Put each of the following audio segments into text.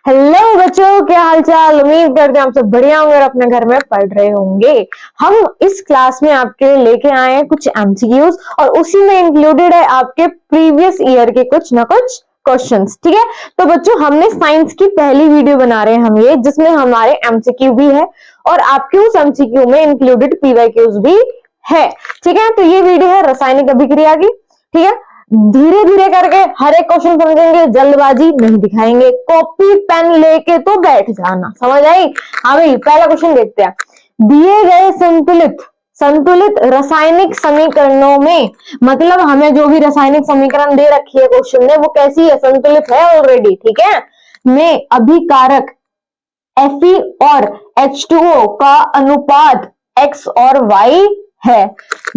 Hello बच्चों, क्या हाल चाल। उम्मीद करते हैं आप सब बढ़िया होंगे और अपने घर में पढ़ रहे होंगे। हम इस क्लास में आपके लिए लेके आए हैं कुछ एमसीक्यूज और उसी में इंक्लूडेड है आपके प्रीवियस ईयर के कुछ ना कुछ क्वेश्चंस। ठीक है, तो बच्चों हमने साइंस की पहली वीडियो बना रहे हैं हम ये, जिसमें हमारे एमसीक्यू भी है और आपके उस एमसीक्यू में इंक्लूडेड पीवाईक्यूज भी है। ठीक है, तो ये वीडियो है रासायनिक अभिक्रिया की। ठीक है, धीरे धीरे करके हर एक क्वेश्चन समझेंगे, जल्दबाजी नहीं दिखाएंगे। कॉपी पेन लेके तो बैठ जाना, समझ आई। हाँ भाई, पहला क्वेश्चन देखते हैं। दिए गए संतुलित संतुलित रासायनिक समीकरणों में, मतलब हमें जो भी रासायनिक समीकरण दे रखी है क्वेश्चन में वो कैसी है, संतुलित है ऑलरेडी। ठीक है, में अभिकारक Fe और H2O का अनुपात x और y है।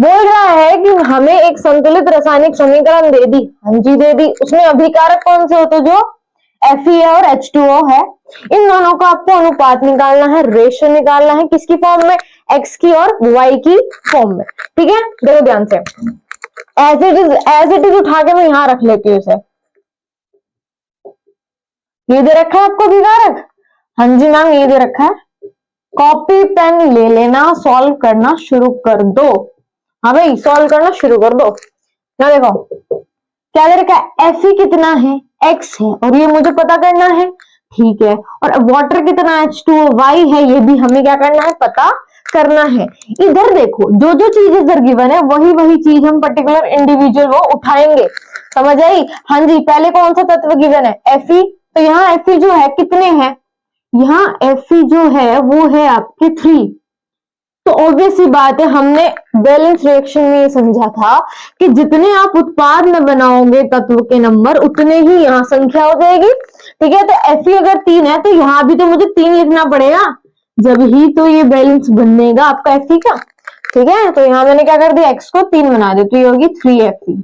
बोल रहा है कि हमें एक संतुलित रासायनिक समीकरण दे दी। हाँ जी, दे दी। उसमें अभिकारक कौन से होते, जो Fe है और H2O है। इन दोनों का आपको अनुपात निकालना है, रेशियो निकालना है। किसकी फॉर्म में, x की और y की फॉर्म में। ठीक है, देखो ध्यान से। एज इट इज उठा के मैं यहां रख लेती हूँ इसे। ये दे रखा है आपको अभिकारक। हाँ जी मैम, ये दे रखा है। कॉपी पेन ले लेना, सॉल्व करना शुरू कर दो। हाँ भाई, सॉल्व करना शुरू कर दो। ना देखो क्या दे रखा है, Fe कितना है, x है और ये मुझे पता करना है। ठीक है, और वाटर कितना H2O y है, ये भी हमें क्या करना है, पता करना है। इधर देखो, जो जो चीज इधर गिवन है वही वही चीज हम पर्टिकुलर इंडिविजुअल वो उठाएंगे। समझ आई। हाँ जी, पहले कौन सा तत्व गिवन है, Fe। तो यहाँ Fe जो है कितने हैं, यहाँ Fe जो है वो है आपके 3। तो ऑब्वियस सी बात है, हमने बैलेंस रिएक्शन में ये समझा था कि जितने आप उत्पाद में बनाओगे तत्व के नंबर, उतने ही यहाँ संख्या हो जाएगी। ठीक है, तो Fe अगर 3 है तो यहाँ भी तो मुझे 3 लिखना पड़ेगा, जब ही तो ये बैलेंस बनेगा आपका Fe का। ठीक है, तो यहाँ मैंने क्या कर दिया, x को 3 बना दिया, तो ये होगी 3Fe।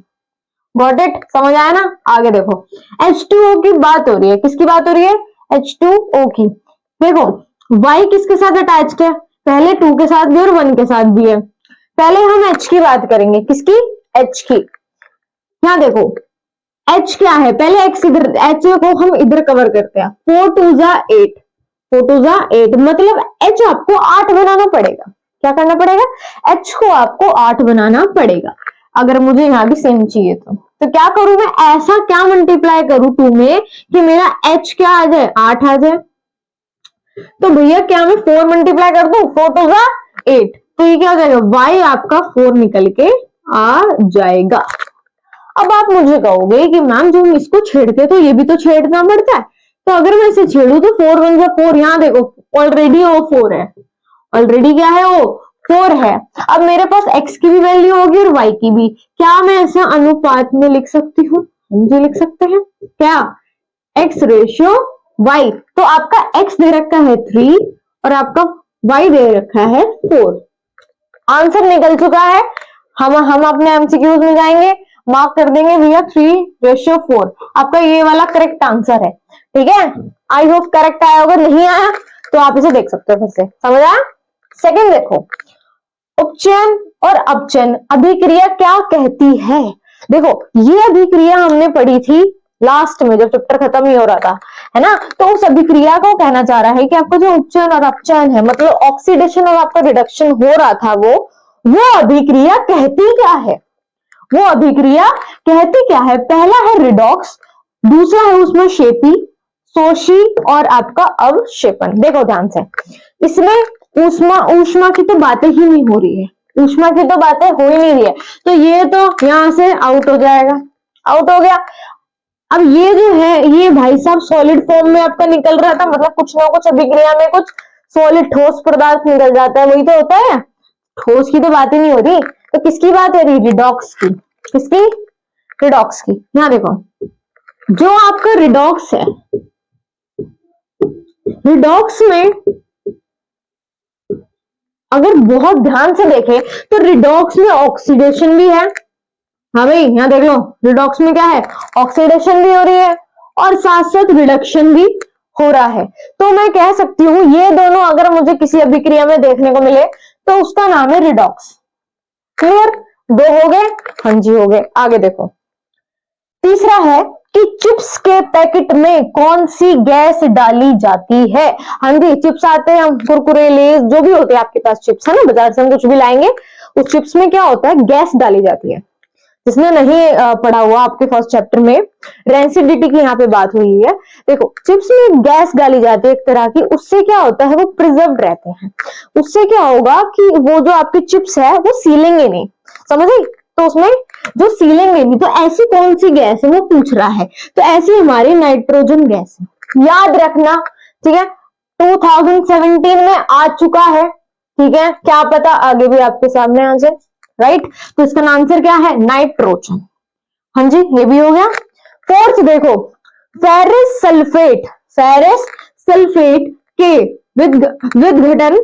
गॉट इट, समझ आया ना। आगे देखो, H2O की बात हो रही है। किसकी बात हो रही है, H2O की। देखो y किसके साथ अटैच्ड है, पहले 2 के साथ भी और 1 के साथ भी है। पहले हम H की बात करेंगे। किसकी, H की। यहाँ देखो H क्या है, पहले x इधर, H को हम इधर कवर करते हैं। 4 2 जा 8, 4 2 जा 8, मतलब H आपको 8 बनाना पड़ेगा। क्या करना पड़ेगा, H को आपको 8 बनाना पड़ेगा अगर मुझे यहाँ भी सेम चाहिए तो क्या करूं मैं, ऐसा क्या मल्टीप्लाई करूं 2 में कि मेरा H क्या आ जाए, 8 आ जाए। तो भैया क्या मैं 4 मल्टीप्लाई कर दूं, 4 2 जा 8, तो ये क्या हो जाएगा, y आपका 4 निकल के आ जाएगा। अब आप मुझे कहोगे कि मैम जो हम इसको छेड़ते तो ये भी तो छेड़ना पड़ता है, तो अगर मैं इसे छेड़ू तो 4 1 जा 4, यहाँ देखो ऑलरेडी वो 4 है, ऑलरेडी क्या है वो 4 है। अब मेरे पास x की भी वैल्यू होगी और y की भी। क्या मैं ऐसे अनुपात में लिख सकती हूँ, जी लिख सकते हैं। क्या, x रेशियो y। तो आपका x दे रखा है 3 और आपका y दे रखा है 4। आंसर निकल चुका है। हम अपने एमसीक्यूज में जाएंगे, मार्क कर देंगे भैया 3:4। आपका ये वाला करेक्ट आंसर है। ठीक है, आई होप करेक्ट आया होगा, नहीं आया तो आप इसे देख सकते हो फिर से। समझ आया। सेकंड देखो, उपचयन और अपचयन अभिक्रिया क्या कहती है। देखो ये अभिक्रिया हमने पढ़ी थी लास्ट में जब चैप्टर खत्म ही हो रहा था, है ना। तो उस अभिक्रिया को कहना चाह रहा है कि आपका जो उपचयन और अपचयन है, मतलब ऑक्सीडेशन और आपका रिडक्शन हो रहा था, वो अभिक्रिया कहती क्या है, वो अभिक्रिया कहती क्या है। पहला है रिडॉक्स, दूसरा है उसमें शेपी, शोषी और आपका अवक्षेपण। देखो ध्यान से, इसमें ऊष्मा की तो बातें ही नहीं हो रही है, ऊष्मा की तो बातें हो ही नहीं रही है, तो ये तो यहां से आउट हो जाएगा, आउट हो गया। अब ये जो है ये भाई साहब सॉलिड फॉर्म में आपका निकल रहा था, मतलब कुछ ना कुछ अभिक्रिया में कुछ सॉलिड ठोस पदार्थ निकल जाता है, वही तो होता है। ठोस की तो बात ही नहीं हो रही, तो किसकी बात हो रही, रिडॉक्स की। किसकी, रिडॉक्स की। यहां देखो, जो आपका रिडॉक्स है, रिडॉक्स में अगर बहुत ध्यान से देखें तो रिडॉक्स में ऑक्सीडेशन भी है। हाँ भाई, यहां देख लो, रिडॉक्स में क्या है, ऑक्सीडेशन भी हो रही है और साथ साथ रिडक्शन भी हो रहा है। तो मैं कह सकती हूँ ये दोनों अगर मुझे किसी अभिक्रिया में देखने को मिले तो उसका नाम है रिडॉक्स। क्लियर, 2 हो गए। हाँ जी हो गए। आगे देखो, तीसरा है कि चिप्स के पैकेट में कौन सी गैस डाली जाती है। हाँ जी, चिप्स आते हैं, हम कुरकुरे, लेज जो भी होते हैं आपके पास चिप्स है ना, बाजार से हम कुछ भी लाएंगे, उस चिप्स में क्या होता है, गैस डाली जाती है। जिसने नहीं पढ़ा हुआ, आपके फर्स्ट चैप्टर में रेंसिडिटी की यहाँ पे बात हुई है। देखो, चिप्स में गैस डाली जाती है एक तरह की, उससे क्या होता है, वो प्रिजर्व रहते हैं। उससे क्या होगा कि वो जो आपके चिप्स है वो सीलेंगे नहीं, समझ आई। तो उसमें जो सीलेंगे नहीं, तो ऐसी कौन सी गैस है वो पूछ रहा है। तो ऐसी हमारी नाइट्रोजन गैस है, याद रखना, ठीक है। 2017 में आ चुका है, ठीक है, क्या पता आगे भी आपके सामने आ जाए, राइट। तो इसका आंसर क्या है, नाइट्रोजन। हाँ जी, ये भी हो गया। फोर्थ देखो, फेरस सल्फेट, फेरस सल्फेट के विघटन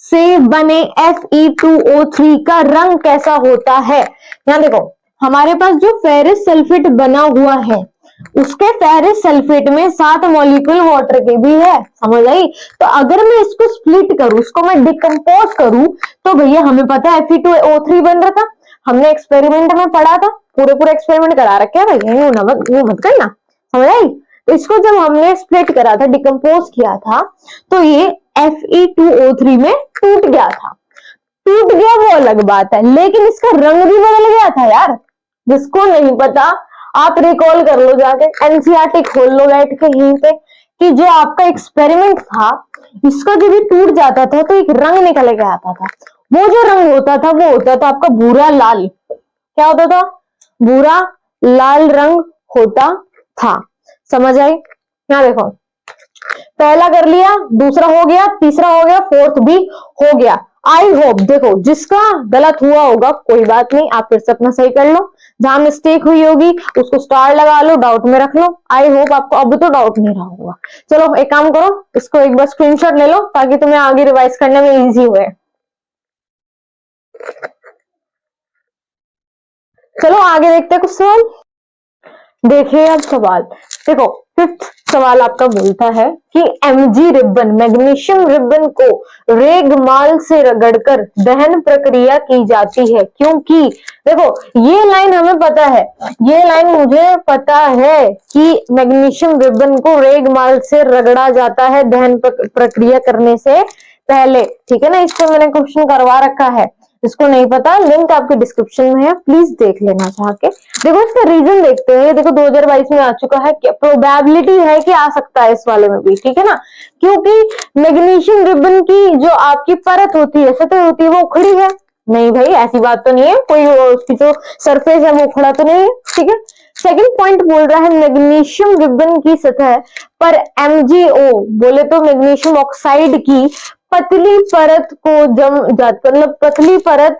से बने Fe2O3 का रंग कैसा होता है। यहाँ देखो, हमारे पास जो फेरस सल्फेट बना हुआ है, उसके फेरस सल्फेट में 7 मॉलिक्यूल वाटर के भी है, समझ आई। तो अगर मैं इसको स्प्लिट करूं, इसको मैं डिकम्पोज करूं, तो भैया हमें पता है Fe2O3 बन रहा था, हमने एक्सपेरिमेंट में पढ़ा था, पूरे एक्सपेरिमेंट करा रखे है भैया, वो मत करना, समझ आई। तो इसको जब हमने स्प्लिट करा था, डिकम्पोज किया था, तो ये Fe2O3 में टूट गया था। टूट गया वो अलग बात है, लेकिन इसका रंग भी बदल गया था यार। जिसको नहीं पता आप रिकॉल कर लो, जाके एनसीईआरटी खोल लो बैठ के यहीं पे, कि जो आपका एक्सपेरिमेंट था, इसका जब भी टूट जाता था तो एक रंग निकल के आता था। वो जो रंग होता था वो होता था आपका भूरा लाल। क्या होता था, भूरा लाल रंग होता था, समझ आई। यहाँ देखो, पहला कर लिया, दूसरा हो गया, तीसरा हो गया, फोर्थ भी हो गया। आई होप, देखो जिसका गलत हुआ होगा कोई बात नहीं, आप फिर से अपना सही कर लो, जहां मिस्टेक हुई होगी उसको स्टार लगा लो, डाउट में रख लो। आई होप आपको अब तो डाउट नहीं रहा होगा। चलो एक काम करो, इसको एक बार स्क्रीनशॉट ले लो ताकि तुम्हें आगे रिवाइज करने में इजी हुए। चलो आगे देखते हैं कुछ सवाल। देखिए अब सवाल, देखो फिफ्थ सवाल आपका बोलता है कि एमजी रिबन, मैग्नीशियम रिबन को रेगमाल से रगड़कर दहन प्रक्रिया की जाती है क्योंकि, देखो ये लाइन हमें पता है, ये लाइन मुझे पता है कि मैग्नीशियम रिबन को रेगमाल से रगड़ा जाता है दहन प्रक्रिया करने से पहले, ठीक है ना। इस पर मैंने क्वेश्चन करवा रखा है, जिसको नहीं पता लिंक आपके डिस्क्रिप्शन में है, प्लीज देख लेना चाह के। देखो इसका रीजन देखते हैं, देखो 2022 में आ चुका है, क्या प्रोबेबिलिटी है कि आ सकता है इस वाले में भी, ठीक है ना। क्योंकि मैग्नीशियम रिबन की जो आपकी परत होती है, सतह होती है, वो उखड़ी है नहीं भाई, ऐसी बात तो नहीं है, कोई उसकी जो सरफेस है वो उखड़ा तो नहीं है, ठीक है। सेकंड पॉइंट बोल रहा है मैग्नीशियम रिबन की सतह पर MgO, बोले तो मैग्नीशियम ऑक्साइड की पतली परत को जम जाती, मतलब पतली परत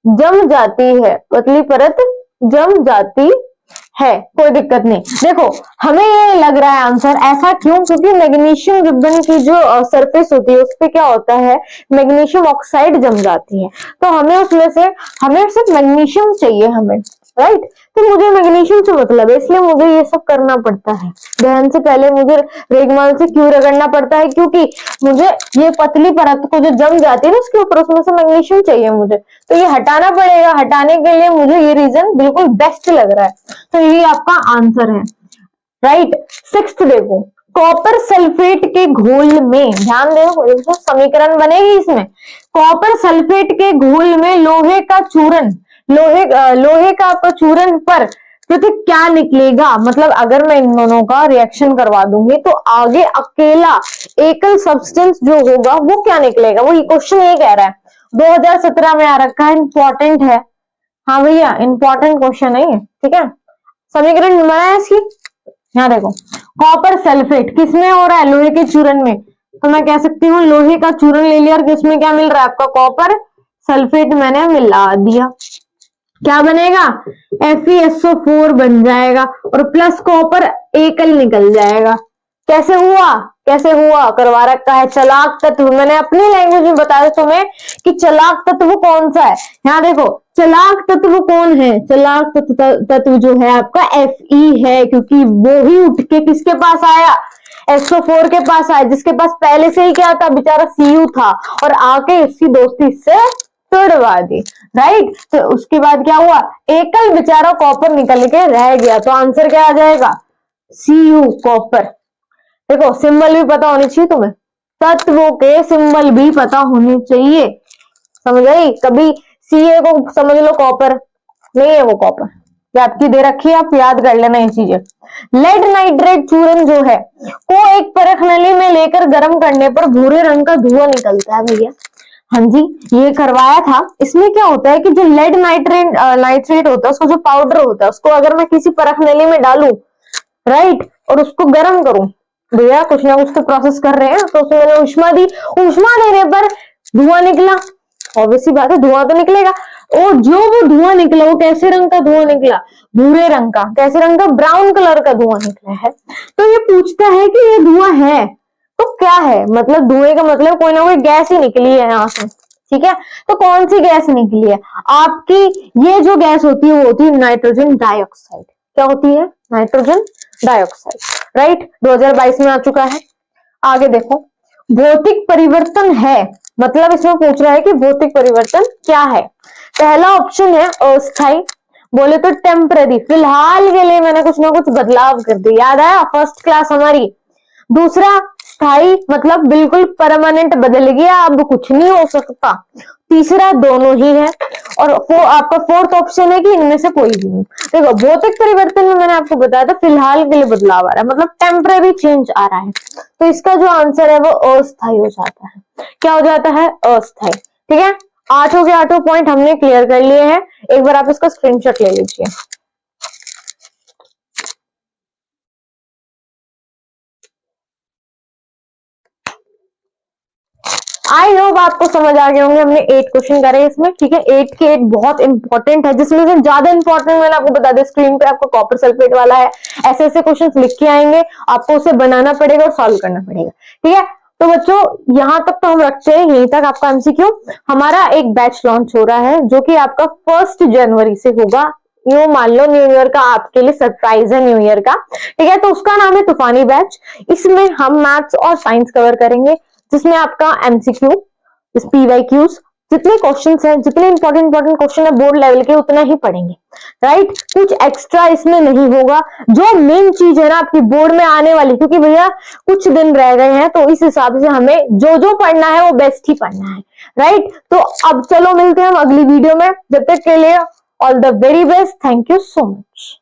जम जाती है, पतली परत जम जाती है, कोई दिक्कत नहीं। देखो हमें ये लग रहा है आंसर ऐसा क्यों, क्योंकि मैग्नीशियम रिबन की जो सरफेस होती है उस पे क्या होता है, मैग्नीशियम ऑक्साइड जम जाती है, तो हमें उसमें से, हमें सिर्फ मैग्नीशियम चाहिए हमें, राइट। तो मुझे मैग्नीशियम से मतलब है, इसलिए मुझे ये सब करना पड़ता है, दहन से पहले मुझे रेगमाल से क्यों रगड़ना पड़ता है, क्योंकि मुझे ये पतली परत को जो जम जाती है ना उसके ऊपर, उसमें से मैग्नीशियम चाहिए मुझे, तो ये हटाना पड़ेगा, हटाने के लिए मुझे ये रीजन बिल्कुल बेस्ट लग रहा है, तो यही आपका आंसर है, राइट। सिक्स्थ देखो, कॉपर सल्फेट के घोल में, ध्यान दो समीकरण बनेगी इसमें, कॉपर सल्फेट के घोल में लोहे का चूरन, लोहे का आपका चूरन पर प्रति क्या निकलेगा, मतलब अगर मैं इन दोनों का रिएक्शन करवा दूंगी तो आगे अकेला एकल सब्सटेंस जो होगा वो क्या निकलेगा, वो क्वेश्चन ये कह रहा है, 2017 में आ रखा है, इंपॉर्टेंट है। हाँ भैया इंपॉर्टेंट क्वेश्चन है ये, ठीक है। समीकरण बनाया इसकी, यहाँ देखो कॉपर सल्फेट किसमें हो रहा है, लोहे के चूरन में, तो मैं कह सकती हूँ लोहे का चूरन ले लिया और किसमें क्या मिल रहा है आपका, कॉपर सल्फेट मैंने मिला दिया, क्या बनेगा, FeSO4 बन जाएगा और प्लस कॉपर एकल निकल जाएगा। कैसे हुआ, कैसे हुआ, करवा रखा है, चलाक तत्व, मैंने अपनी लैंग्वेज में बताया तुम्हें कि चलाक तत्व कौन सा है। यहाँ देखो चलाक तत्व कौन है, चलाक तत्व जो है आपका Fe है, क्योंकि वो ही उठ के किसके पास आया, SO4 के पास आया, जिसके पास पहले से ही क्या था, बेचारा Cu था, और आके इसकी दोस्ती से तोड़वा दी, राइट। तो उसके बाद क्या हुआ, एकल बेचारा कॉपर निकल के रह गया, तो आंसर क्या आ जाएगा, Cu कॉपर। देखो सिंबल भी पता होनी चाहिए तुम्हें, तत्वों के सिंबल भी पता होने चाहिए, समझ आई? कभी Ca को समझ लो कॉपर, नहीं है वो कॉपर, ये आपकी दे रखी है, आप याद कर लेना ये चीजें। लेड नाइट्रेट चूर्ण जो है को एक परख नली में लेकर गर्म करने पर भूरे रंग का धुआं निकलता है भैया। हाँ जी, ये करवाया था। इसमें क्या होता है कि जो लेड नाइट्रेट होता है, उसका जो पाउडर होता है, उसको अगर मैं किसी परख नली में डालूं, राइट, और उसको गर्म करूं, भैया कुछ ना कुछ तो प्रोसेस कर रहे हैं, तो उसमें मैंने उष्मा दी, उष्मा देने पर धुआं निकला, ऑब्वियसली बात है धुआं तो निकलेगा। और जो वो धुआं निकला वो कैसे रंग का धुआं निकला? भूरे रंग का। कैसे रंग का? ब्राउन कलर का धुआं निकला है। तो ये पूछता है कि ये धुआं है तो क्या है, मतलब धुएं का मतलब कोई ना कोई गैस ही निकली है यहाँ से, ठीक है? तो कौन सी गैस निकली है आपकी? ये जो गैस होती है वो होती है नाइट्रोजन डाइऑक्साइड। क्या होती है? Nitrogen dioxide, right. 2022 में आ चुका है। आगे देखो, भौतिक परिवर्तन है, मतलब इसमें पूछ रहा है कि भौतिक परिवर्तन क्या है। पहला ऑप्शन है अस्थाई, बोले तो टेम्पररी, फिलहाल के लिए मैंने कुछ ना कुछ बदलाव कर दिया, याद आया फर्स्ट क्लास हमारी। दूसरा स्थाई, मतलब बिल्कुल परमानेंट बदल गया, अब कुछ नहीं हो सकता। तीसरा दोनों ही है, और वो आपका फोर्थ ऑप्शन है कि इनमें से कोई भी नहीं। देखो भौतिक परिवर्तन में मैंने आपको बताया था फिलहाल के लिए बदलाव आ रहा है, मतलब टेम्पररी चेंज आ रहा है, तो इसका जो आंसर है वो अस्थाई हो जाता है। क्या हो जाता है? अस्थाई। ठीक है, आठों के आठों पॉइंट हमने क्लियर कर लिए हैं। एक बार आप इसका स्क्रीनशॉट ले लीजिए। आई होप आपको समझ आ गए होंगे। हमने 8 क्वेश्चन करे इसमें, ठीक है। 8 के 8 बहुत इंपॉर्टेंट है, जिसमें से ज्यादा इंपॉर्टेंट मैंने आपको बता दिया, स्क्रीन पे आपको कॉपर सल्फेट वाला है। ऐसे ऐसे क्वेश्चन लिख के आएंगे, आपको उसे बनाना पड़ेगा और सॉल्व करना पड़ेगा, ठीक है। तो बच्चों यहां तक तो हम रखते हैं, यहीं तक आपका एमसीक्यू। हमारा एक बैच लॉन्च हो रहा है जो कि आपका 1 जनवरी से होगा। यूं मान लो न्यू ईयर का आपके लिए सरप्राइज है, न्यू ईयर का, ठीक है। तो उसका नाम है तूफानी बैच। इसमें हम मैथ्स और साइंस कवर करेंगे, जिसमें आपका एमसीक्यू, पीवाईक्यूज, जितने क्वेश्चंस हैं, जितने इंपॉर्टेंट क्वेश्चन है बोर्ड लेवल के, उतना ही पढ़ेंगे, राइट। कुछ एक्स्ट्रा इसमें नहीं होगा। जो मेन चीज है ना आपकी बोर्ड में आने वाली, क्योंकि भैया कुछ दिन रह गए हैं, तो इस हिसाब से हमें जो जो पढ़ना है वो बेस्ट ही पढ़ना है, राइट। तो अब चलो मिलते हैं हम अगली वीडियो में, जब तक के लिए all the very best, thank you so much.